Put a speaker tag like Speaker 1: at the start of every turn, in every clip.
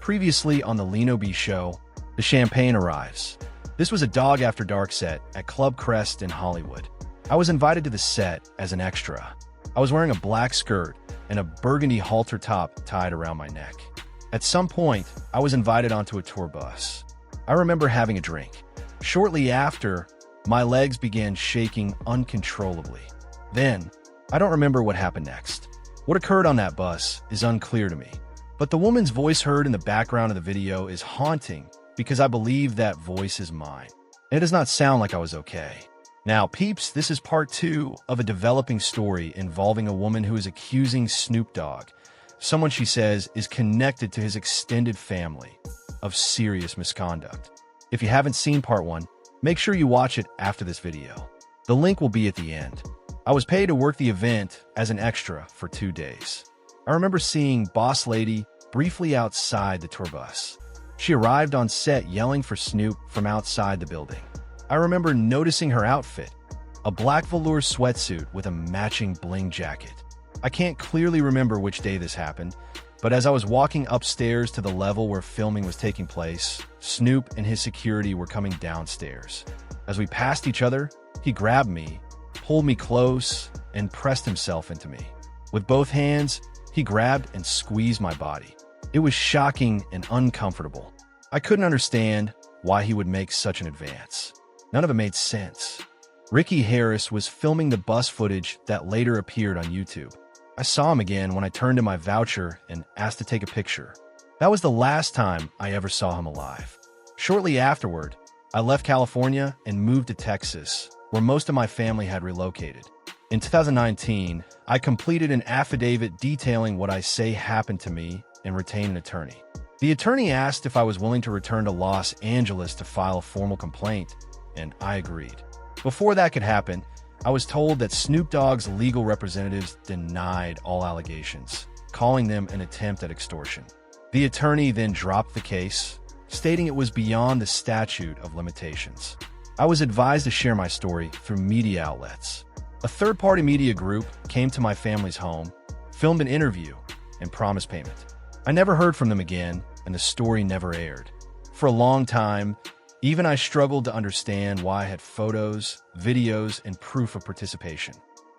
Speaker 1: Previously on the Leno B show, the champagne arrives. This was a Dog After Dark set at Club Crest in Hollywood. I was invited to the set as an extra. I was wearing a black skirt and a burgundy halter top tied around my neck. At some point, I was invited onto a tour bus. I remember having a drink. Shortly after, my legs began shaking uncontrollably. Then, I don't remember what happened next. What occurred on that bus is unclear to me. But the woman's voice heard in the background of the video is haunting because I believe that voice is mine. And it does not sound like I was okay. Now, peeps, this is part 2 of a developing story involving a woman who is accusing Snoop Dogg, someone she says is connected to his extended family, of serious misconduct. If you haven't seen part 1, make sure you watch it after this video. The link will be at the end. I was paid to work the event as an extra for 2 days. I remember seeing Boss Lady briefly outside the tour bus. She arrived on set yelling for Snoop from outside the building. I remember noticing her outfit, a black velour sweatsuit with a matching bling jacket. I can't clearly remember which day this happened, but as I was walking upstairs to the level where filming was taking place, Snoop and his security were coming downstairs. As we passed each other, he grabbed me, pulled me close, and pressed himself into me. With both hands, he grabbed and squeezed my body. It was shocking and uncomfortable. I couldn't understand why he would make such an advance. None of it made sense. Ricky Harris was filming the bus footage that later appeared on YouTube. I saw him again when I turned in my voucher and asked to take a picture. That was the last time I ever saw him alive. Shortly afterward, I left California and moved to Texas, where most of my family had relocated. In 2019, I completed an affidavit detailing what I say happened to me and retained an attorney. The attorney asked if I was willing to return to Los Angeles to file a formal complaint, and I agreed. Before that could happen, I was told that Snoop Dogg's legal representatives denied all allegations, calling them an attempt at extortion. The attorney then dropped the case, stating it was beyond the statute of limitations. I was advised to share my story through media outlets. A third-party media group came to my family's home, filmed an interview, and promised payment. I never heard from them again, and the story never aired. For a long time, even I struggled to understand why I had photos, videos, and proof of participation.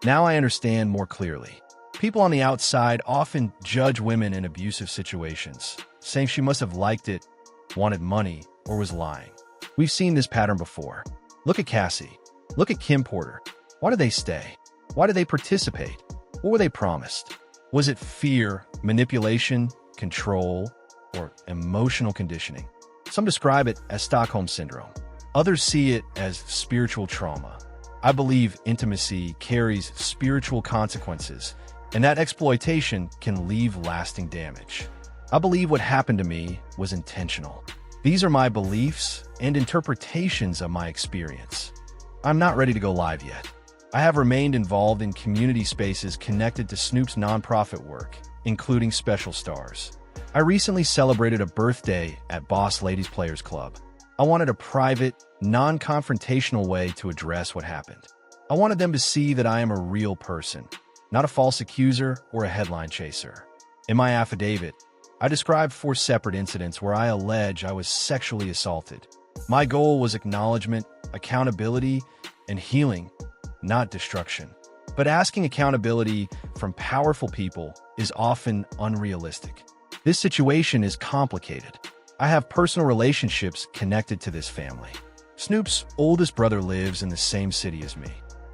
Speaker 1: Now I understand more clearly. People on the outside often judge women in abusive situations, saying she must have liked it, wanted money, or was lying. We've seen this pattern before. Look at Cassie. Look at Kim Porter. Why did they stay? Why did they participate? What were they promised? Was it fear, manipulation, control, or emotional conditioning? Some describe it as Stockholm Syndrome. Others see it as spiritual trauma. I believe intimacy carries spiritual consequences, and that exploitation can leave lasting damage. I believe what happened to me was intentional. These are my beliefs and interpretations of my experience. I'm not ready to go live yet. I have remained involved in community spaces connected to Snoop's nonprofit work, including Special Stars. I recently celebrated a birthday at Boss Ladies Players Club. I wanted a private, non-confrontational way to address what happened. I wanted them to see that I am a real person, not a false accuser or a headline chaser. In my affidavit, I described 4 separate incidents where I allege I was sexually assaulted. My goal was acknowledgement, accountability, and healing, not destruction. But asking accountability from powerful people is often unrealistic. This situation is complicated. I have personal relationships connected to this family. Snoop's oldest brother lives in the same city as me.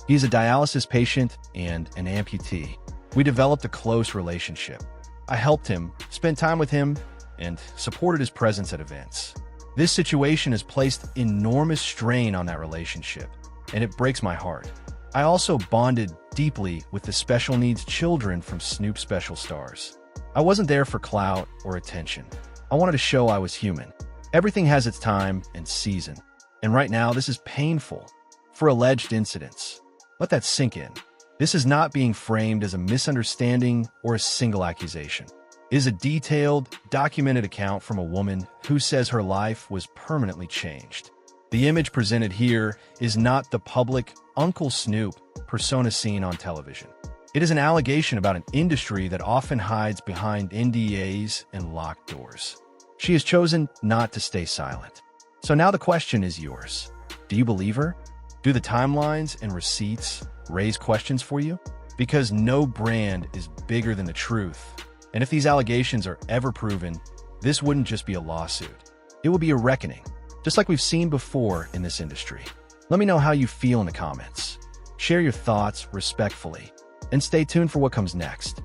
Speaker 1: He's a dialysis patient and an amputee. We developed a close relationship. I helped him, spent time with him, and supported his presence at events. This situation has placed enormous strain on that relationship, and it breaks my heart. I also bonded deeply with the special needs children from Snoop Special Stars. I wasn't there for clout or attention. I wanted to show I was human. Everything has its time and season, and right now this is painful for alleged incidents. Let that sink in. This is not being framed as a misunderstanding or a single accusation. It is a detailed, documented account from a woman who says her life was permanently changed. The image presented here is not the public Uncle Snoop persona seen on television. It is an allegation about an industry that often hides behind NDAs and locked doors. She has chosen not to stay silent. So now the question is yours. Do you believe her? Do the timelines and receipts raise questions for you? Because no brand is bigger than the truth. And if these allegations are ever proven, this wouldn't just be a lawsuit. It would be a reckoning, just like we've seen before in this industry. Let me know how you feel in the comments. Share your thoughts respectfully, and stay tuned for what comes next.